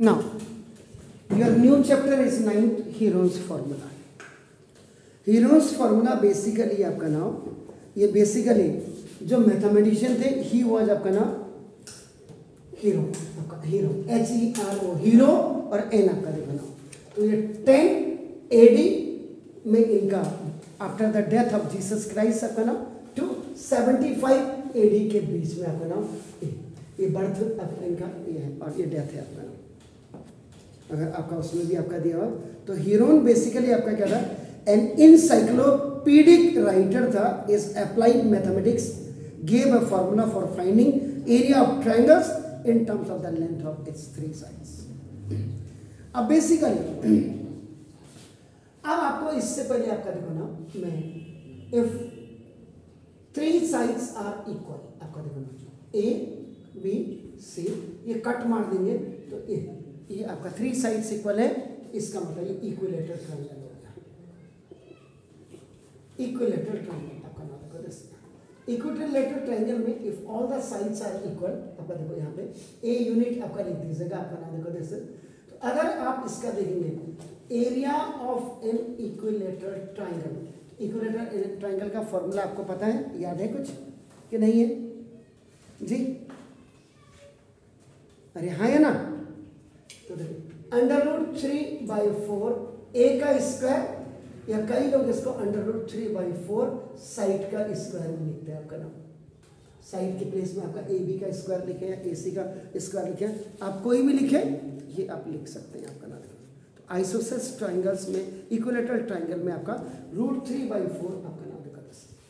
Now, your new chapter is 9th Heron's formula. Heron's formula basically आपका नाम, ये basically जो मैथमेटिशियन थे, ही वॉज आपका नाम हीरो, आपका हीरो HERO, हीरो, और एन आपका देखो नाम. तो ये 10 AD में इनका after the death of Jesus Christ आपका नाम टू 75 AD के बीच में आपका नाम, ये बर्थ इनका ये है और ये डेथ है आपका नाम. अगर आपका उसमें भी आपका दिया हुआ, तो हीरोन बेसिकली आपका क्या था, एन इनसाइक्लोपीडिक राइटर था, is applied mathematics, gave a formula for finding area of triangles in terms of the length of its 3 sides. अब बेसिकली अब आपको इससे पहले आपका देखो ना, मैं इफ 3 साइड्स आर इक्वल, आपका देखो ना A B C, ये कट मार देंगे तो ये आपका 3 साइड्स इक्वल है, इसका मतलब ये इक्विलेटरल ट्रायंगल हो गया. इक्विलेटरल ट्रायंगल आपका नाम देखो दिस इक्विलेटरल ट्रायंगल में if all the sides are equal, आपका देखो यहाँ पे A यूनिट आपका लिख दीजिएगा, आपका नाम देखो दिस. तो अगर आप इसका देखेंगे area of an equilateral triangle, equilateral triangle का फॉर्मूला आपको पता है, याद है कुछ कि नहीं है जी? अरे हाँ है ना. तो देखो √3/4 A का स्क्वायर, या कई लोग इसको √3/4 साइड का स्क्वायर में लिखते हैं. आपका नाम साइड के प्लेस में आपका AB का स्क्वायर लिखे या AC का स्क्वायर लिखे, आप कोई भी लिखे, ये आप लिख सकते हैं. आपका नाम तो आइसोसेलेस ट्रायंगल्स में, इक्विलेटरल ट्रायंगल में आपका √3/4 आपका नाम देखा.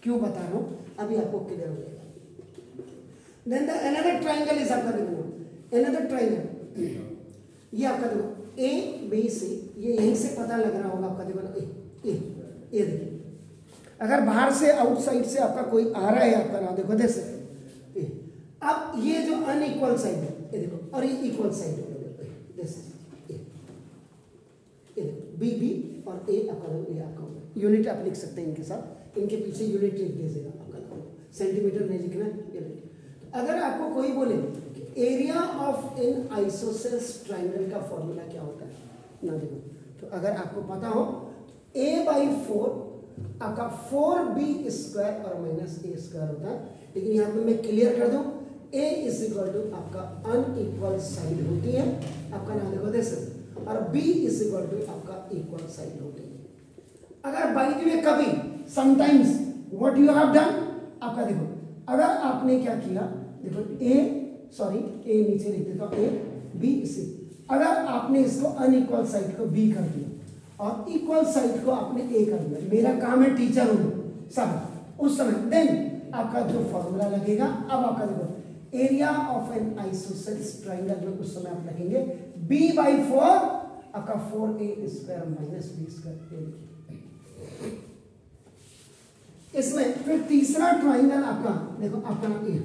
क्यों बता रहा हूँ, अभी आपको क्लियर हो जाएगा. Then the another triangle is आपका देखो, अनदर ट्रायंगल, ये आपका देखो ABC, ये यहीं से पता लग रहा होगा आपका देखो ना, ये देखिए, अगर बाहर से आउटसाइड से आपका कोई आ रहा है, आपका नाम देखो जैसे, अब ये जो अनइक्वल साइड है, ये देखो, और ये इक्वल साइड है जैसे, बी बी और A आपका ये आपका यूनिट आप लिख सकते हैं इनके साथ, इनके पीछे यूनिट लिख दीजिएगा. आपका सेंटीमीटर नहीं लिखना है, यूनिट. अगर आपको कोई बोले area of N isosceles triangle का फॉर्मूला क्या होता है ना, देखो, तो अगर आपको पता हो A/4 आपका 4B² और -A² होता है, लेकिन यहाँ पे मैं क्लियर कर दूं, A = आपका अनइक्वल साइड होती है, आपका नाम देखो देख, और B = आपका इक्वल साइड होती है. अगर बाई द वे कभी sometimes what you have done, आपका देखो, अगर आपने क्या किया, देखो A नीचे लिख देता हूँ, A B C, अगर आपने इसको अनइक्वल साइड को B कर दिया और इक्वल साइड को आपने A कर दिया, मेरा काम है टीचर हूँ सब उस समय, देन आपका जो फॉर्मूला लगेगा, अब आपका देखो area of N isosceles triangle में उस समय आप लगेंगे B/4 आपका 4A² - B². इसमें फिर तीसरा ट्रायंगल आपका देखो, आपका नाम A,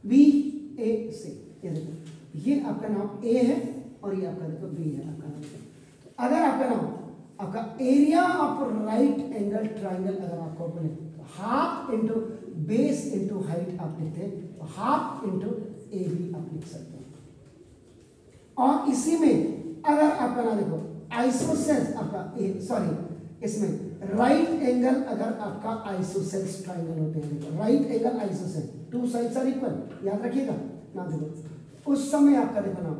BAC, ये देखो, ये आपका नाम A है और ये आपका देखो B है आपका नाम. तो अगर आपका नाम आपका area of right angle triangle अगर आपको बोले, तो half into base into height आप लिखते हैं, तो हाफ इंटू AB आप लिख सकते हैं. और इसी में अगर आपका नाम देखो आइसोसेलेस आपका इसमें राइट एंगल अगर आपका आइसोसेलेस ट्रायंगल होते हैं, right angle isosceles, 2 sides are equal, याद रखिएगा ना. देखो उस समय आपका देखो नाम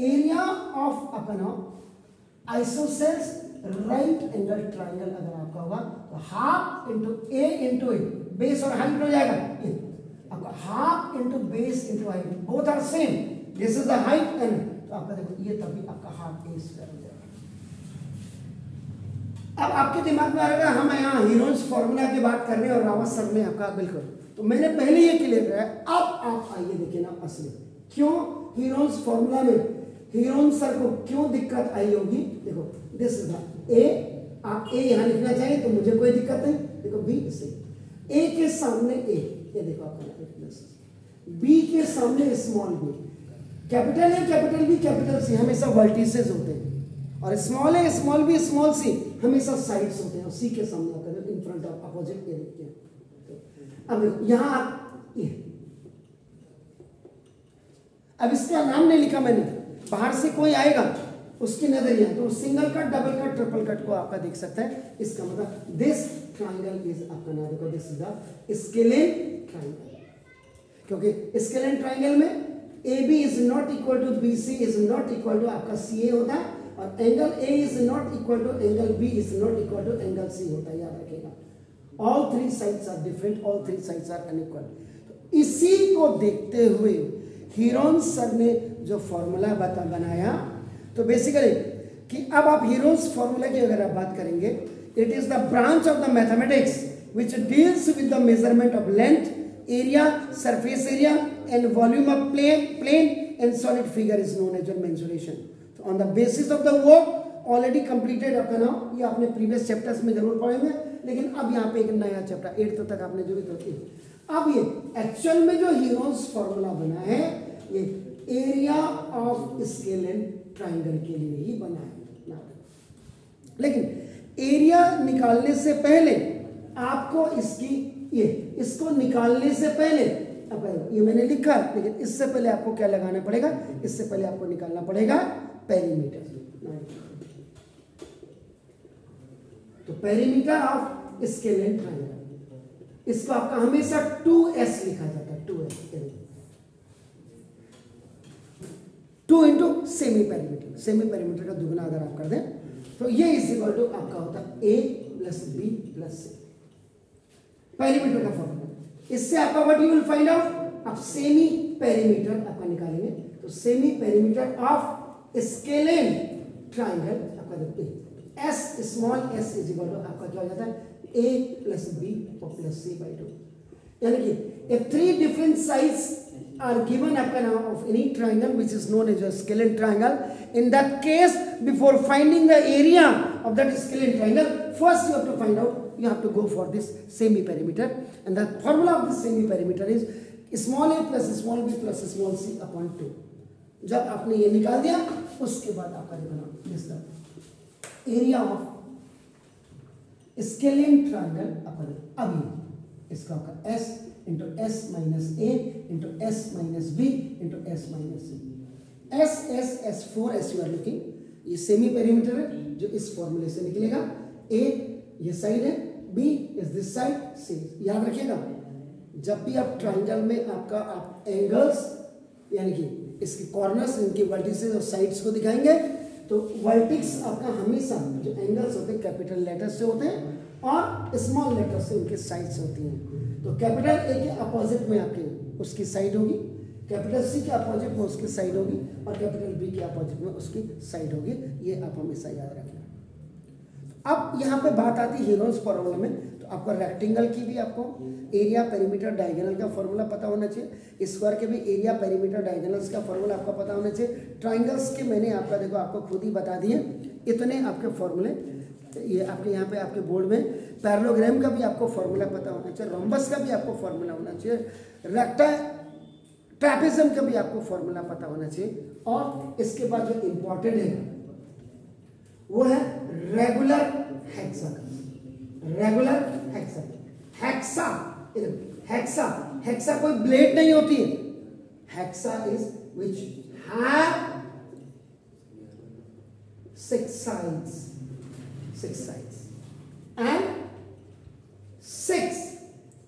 एरिया ऑफ आपका नाम आइसोसेलेस राइट एंगल ट्रायंगल अगर आपका होगा, तो half into A into base और हाइट हो जाएगा, आपका half into base into height, both are same, this is the height and, तो आपका देखो ये तभी आपका हाफ A² हो जाएगा. अब आपके दिमाग में आएगा हम यहाँ हीरोन्स फॉर्मूला की बात कर रहे हैं और रावत सर ने आपका बिल्कुल, तो मैंने पहले ये क्लियर किया. अब आप आइए देखिए ना असली क्यों हीरोन्स फॉर्मूला में हीरोन सर को क्यों दिक्कत आई होगी. देखो दिस इज A, आप A यहाँ लिखना चाहिए तो मुझे कोई दिक्कत नहीं. देखो B से A के सामने A, ये देखो आपका B के सामने small b, capital A capital B capital C हमेशा वर्टिसेस होते हैं, और small A small B small C हमेशा साइड्स होते हैं, और C के सामने आपका इन फ्रंट ऑफ अपोजिट ये देखिए. अब यहाँ ये अब इसका नाम नहीं लिखा मैंने, बाहर से कोई आएगा उसकी नजर यहाँ, तो single cut, double cut, triple cut को आपका देख सकता है। इसका मतलब दिस ट्राइंगल इज आपका नाम देखो, this is the scalene triangle, क्योंकि स्केलेन ट्राइंगल में AB is not equal to BC is not equal to आपका CA होता है, और angle A is not equal to angle B is not equal to angle C होता है, याद रखिएगा। All three sides are different, all three sides are unequal. तो इसी को देखते हुए हीरोन्स सर ने जो फॉर्मूला बनाया, तो बेसिकली कि अब आप हीरोन्स फॉर्मूला की अगर आप बात करेंगे, it is the branch of the mathematics which deals with the measurement of length, area, surface area and volume of plane and solid figure is known as mensuration. तो on the basis of the work already completed आपका नाम, ये आपने previous chapters में जरूर पढ़े हैं, लेकिन अब यहाँ पे एक नया चैप्टर 8th तक आपने जो भी तो की। अब ये एक्चुअल में जो हीरोन्स फॉर्मूला बना है, ये एरिया ऑफ स्केलेन ट्राइंगल के लिए ही बना है। लेकिन एरिया निकालने से पहले आपको इसको निकालने से पहले, अब ये मैंने लिखा, लेकिन इससे पहले आपको क्या लगाना पड़ेगा, इससे पहले आपको निकालना पड़ेगा पेरीमीटर। तो पेरीमीटर ऑफ स्केलेन ट्राइंगल, इसको आपका हमेशा 2S लिखा जाता है, 2S, 2 into semi perimeter. Semi perimeter का दुगना अगर आप कर दें तो ये इज इक्वल टू आपका होता है A plus B plus C, perimeter का फॉर्मूला। इससे आपका what you will find out, आप सेमी पेरीमीटर आपका निकालेंगे, तो semi perimeter of scalene triangle आपका देखते हैं S small s is equal to आपका क्या हो जाता है A plus B plus C by 2। यानी कि if three different sides are given आपका नाम of any triangle which is known as a scalene triangle, in that case before finding the area of that scalene triangle, first you have to find out, you have to go for this semi perimeter, and the formula of this semi perimeter is small a plus small b plus small c upon 2। जब आपने ये निकाल दिया, उसके बाद आपका देखना this the area of scalene triangle अपन, अब इसका आपका S into S minus A into S minus B into S minus C, S 4S you are looking, ये सेमी पेरीमीटर है जो इस फॉर्मूले से निकलेगा। A ये साइड है, B is this side, C। याद रखिएगा जब भी आप ट्राइंगल में आपका आप एंगल्स यानी कि इसके कॉर्नर्स, इनके वर्टिसेस और साइड्स को दिखाएंगे, तो वर्टिक्स आपका हमेशा जो एंगल्स होते हैं कैपिटल लेटर्स से होते हैं और स्मॉल लेटर्स से उनके साइड्स होती हैं। तो कैपिटल ए के अपोजिट में आपके उसकी साइड होगी, कैपिटल सी के अपोजिट में उसकी साइड होगी, और कैपिटल बी के अपोजिट में उसकी साइड होगी। ये आप हमेशा याद रखें। अब यहाँ पे बात आती है हीरोन्स फॉर्मूला में, तो आपको रेक्टेंगल की भी आपको एरिया पेरीमीटर डायगोनल का फॉर्मूला पता होना चाहिए, स्क्वायर के भी एरिया पेरीमीटर डायगोनल्स का फॉर्मूला आपको पता होना चाहिए, ट्राइंगल्स के मैंने आपका देखो आपको खुद ही बता दिए इतने आपके फॉर्मूले। ये आपके यहाँ पे आपके बोर्ड में पैरेललोग्राम का भी आपको फॉर्मूला पता होना चाहिए, रोम्बस का भी आपको फॉर्मूला होना चाहिए, ट्रैपेजियम का भी आपको फॉर्मूला पता होना चाहिए, और इसके बाद जो इंपॉर्टेंट है वो है regular hexagon. Regular hexagon, hexa, hexa, hexa कोई ब्लेड नहीं होती है, hexa is which have 6 sides, 6 sides and 6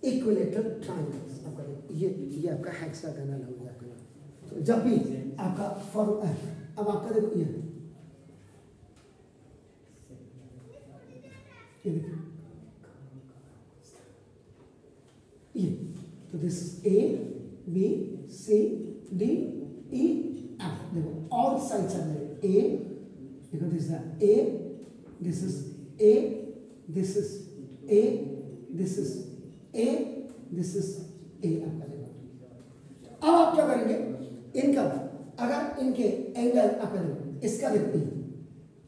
equilateral triangles। आपका ये आपका हेक्सागोनल हो गया आपका। तो जब भी आपका फॉर्मूला, अब आपका देखो ये तो this is A B C D E F, देखो all sides are there, A देखो this is A, this is A, this is A, this is A, this is A आपका देखो। अब आप क्या करेंगे, इनका अगर इनके एंगल आपका देखो, इसका देखो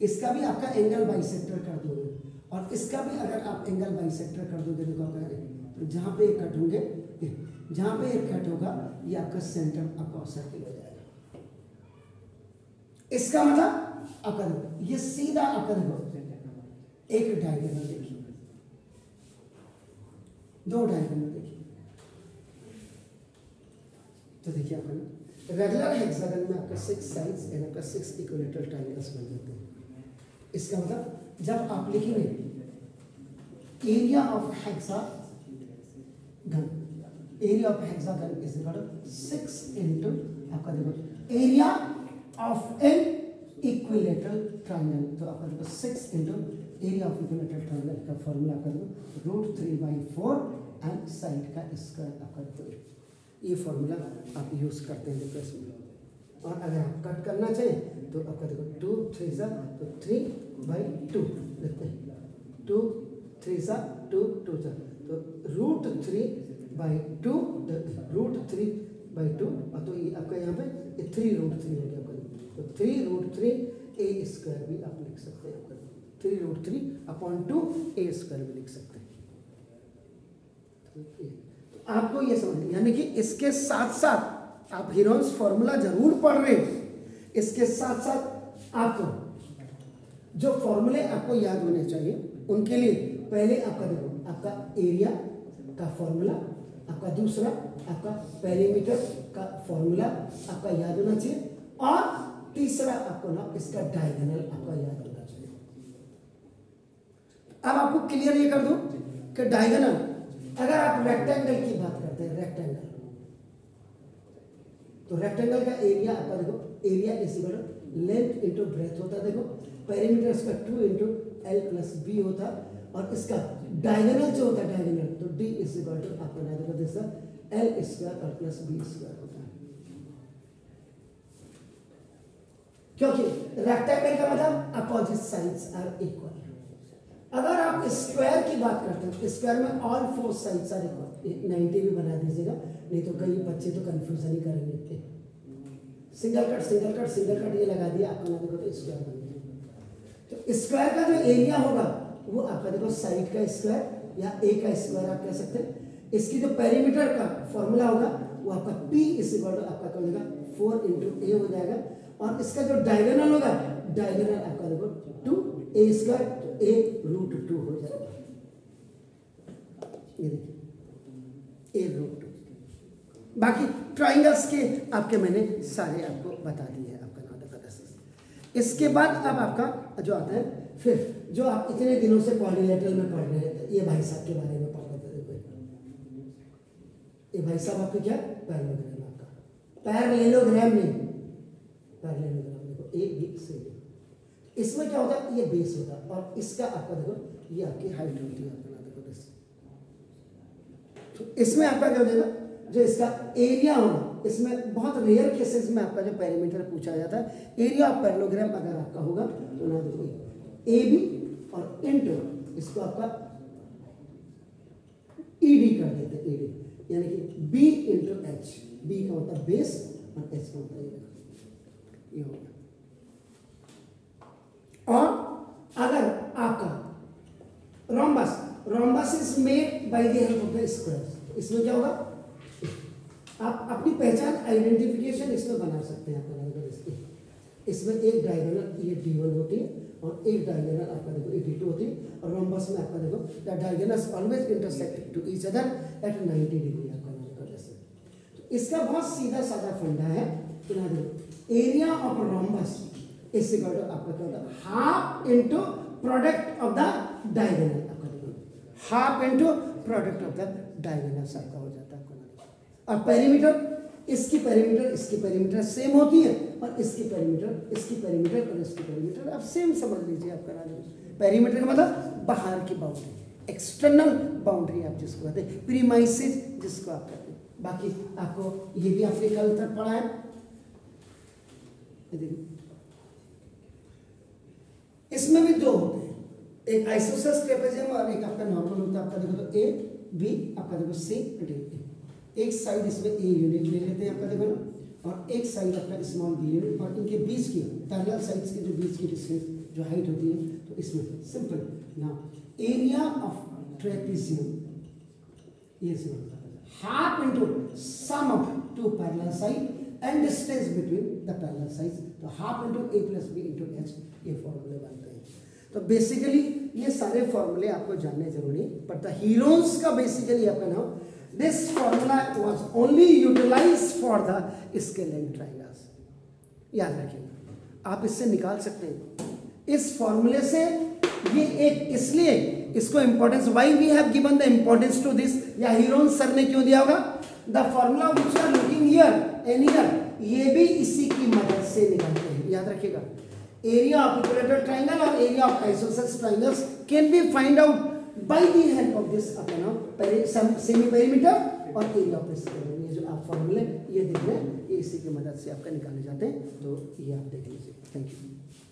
इसका भी आपका एंगल बाइसेक्टर कर दोगे, और इसका भी अगर आप एंगल बाइसेक्टर कर दोगे, देखो आपका तो जहां पे एक कट होंगे, जहां पे एक कट होगा ये आपका सेंटर आपका सर्किल हो जाएगा। इसका मतलब आपका देखो ये सीधा आपका देखो एक डायगोनल देखिए, 2 डायगोनल देखिए, तो देखिए आपका रेगुलर हेक्सागन में आपका 6 साइड्स एंड आपका 6 इक्विलेटरल ट्रायंगल्स बन जाते हैं। इसका मतलब जब आप लिखेंगे area of hexagon, area of hexagon is equal to 6 into आपका देखो area of an equilateral triangle, तो आपका देखो 6 into area of equilateral triangle का फॉर्मूला आपका देखो √3/4 एंड साइड का स्क्वायर आपका देखो, ये फॉर्मूला आप यूज करते हैं देखो इसमें। और अगर आप कट करना चाहें तो आपका देखो 2 3 सा तो 3/2 लिखते हैं, 2 3 सा 2 2 सा तो √3/2 √3/2 और तो ये आपका यहाँ पे 3√3 हो गया आपका, तो 3√3 a स्क्वायर भी आप लिख सकते हैं आपका 3√3/2 a स्क्वायर भी लिख सकते हैं। तो आपको ये समझ, यानी कि इसके साथ साथ आप हीरोन्स फॉर्मूला जरूर पढ़ रहे हैं, इसके साथ साथ आपको जो फॉर्मूले आपको याद होने चाहिए उनके लिए पहले आपका देखो आपका एरिया का फॉर्मूला, आपका दूसरा आपका पेरीमीटर का फॉर्मूला आपका याद होना चाहिए, और तीसरा आपको ना इसका डायगोनल आपका याद होना चाहिए। अब आपको क्लियर ये कर दूं कि डायगोनल, अगर आप रेक्टेंगल की बात करते हैं, रेक्टेंगल तो रेक्टेंगल का एरिया आपका देखो area is equal to length into breadth होता है, देखो पेरीमीटर इसका 2 इनटू l प्लस b होता है, और इसका डायगोनल जो होता है डायगोनल तो d इज इक्वल टू आपका देखो दिस l स्क्वायर और प्लस b स्क्वायर होता है, क्योंकि रेक्टेंगल का मतलब अपोजिट साइड्स आर इक्वल। अगर आप स्क्वायर की बात करते हैं, स्क्वायर में ऑल 4 साइड्स आर इक्वल, 90 भी बना दीजिएगा, नहीं तो कई बच्चे तो कंफ्यूजन ही करेंगे। Single cut single cut single cut ये लगा दिया आपका ना देखो तो स्क्वायर बन गया। तो स्क्वायर का जो एरिया होगा वो आपका देखो साइड का स्क्वायर या ए का स्क्वायर आप कह सकते हैं। इसकी जो पेरीमीटर का फॉर्मूला होगा वो आपका p इज इक्वल टू आपका क्या होगा 4 इनटू a हो जाएगा, और इसका जो डायगोनल होगा डायगोनल आपका देखो 2a स्क्वायर तो a √2 हो जाएगा, ये देखिए a √2। बाकी ट्राइंगल्स के आपके मैंने सारे आपको बता दिए हैं आपका नाम देखा। इसके बाद अब आपका जो आता है फिर जो आप इतने दिनों से क्वाड्रिलेटरल में पढ़ रहे हैं, ये भाई साहब के बारे में पढ़ रहे थे, देखो ये भाई साहब आपका क्या पैरेललोग्राम, आपका पैरेललोग्राम नहीं पैरेललोग्राम, देखो ए बी सी, इसमें क्या होता है ये बेस होता है, और इसका आपका देखो ये आपकी हाइट होती है आपका देखो दिस। तो इसमें आपका क्या हो जाएगा जो इसका एरिया होगा, इसमें बहुत रेयर केसेस में आपका जो पेरीमीटर पूछा जाता है, एरिया ऑफ पैरेललोग्राम अगर आपका होगा तो ना देखो ए बी और इनटू इसको आपका ईडी कर देते हैं, ईडी यानी कि बी इंटू एच, बी का होता है बेस और एच का होता है ये होगा। और अगर आपका rhombus, rhombus is made by the help of the square, इसमें क्या होगा आप अपनी पहचान आइडेंटिफिकेशन इसमें बना सकते हैं आपका, इसमें एक डायगोनल ये D1 होती है और एक डायगोनल आपका देखो ये D2 होती है, और रोम्बस में आपका देखो the diagonals always intersect to each other at 90 degree आपका देखो जैसे। तो इसका बहुत सीधा साधा फंडा है कि ना देखो area of rhombus is equal to आपका क्या होता है half into product of the diagonal, आपका देखो half into product of the diagonals आपका हो जाता है आपका। और पेरीमीटर, इसकी पेरीमीटर सेम होती है, और इसकी पेरीमीटर और इसकी पेरीमीटर आप सेम समझ लीजिए आपका नाम। पेरीमीटर का मतलब बाहर की बाउंड्री, एक्सटर्नल बाउंड्री आप जिसको कहते हैं, प्रीमाइसेस जिसको आप कहते हैं। बाकी आपको ये भी आपने कल तक पढ़ा है, इसमें भी दो होते हैं, एक आइसोसेलेस ट्रेपेजियम और एक आपका नॉर्मल होता है आपका देखो तो ए बी आपका देखो सी डी, एक साइड इसमें ए यूनिट ले लेते हैं आपका देखो ना, और एक साइड आपका स्मॉल बी यूनिट, और इनके बीच की पैरेलल साइड्स के जो बीच की डिस्टेंस जो हाइट होती है, तो इसमें सिंपल ना एरिया ऑफ ट्रेपेजियम ये half into sum of two parallel side and distance between the parallel sides, तो half into A plus B into H, ये फॉर्मूले बनते हैं। तो बेसिकली ये सारे फॉर्मूले आपको जानने जरूरी है, बट द हीरोज का बेसिकली आपका नाम this formula was only utilise for the scalene triangles. याद रखिएगा, आप इससे निकाल सकते हैं इस फॉर्मूले से। ये एक इसलिए इसको importance, why we have given the importance to this, या हीरोन सर ने क्यों दिया होगा, the formula which you are looking here and here, ये भी इसी की मदद से निकालते हैं। याद रखिएगा, एरिया ऑफ इक्विलैटरल ट्राइंगल और area of isosceles triangles can be find out by the help of this semi perimeter और एरिया ऑफ स्केल। ये जो आप फॉर्मूले ये देख रहे हैं, ये इसी की मदद से आपका निकाले जाते हैं। तो ये आप देख लीजिए। Thank you.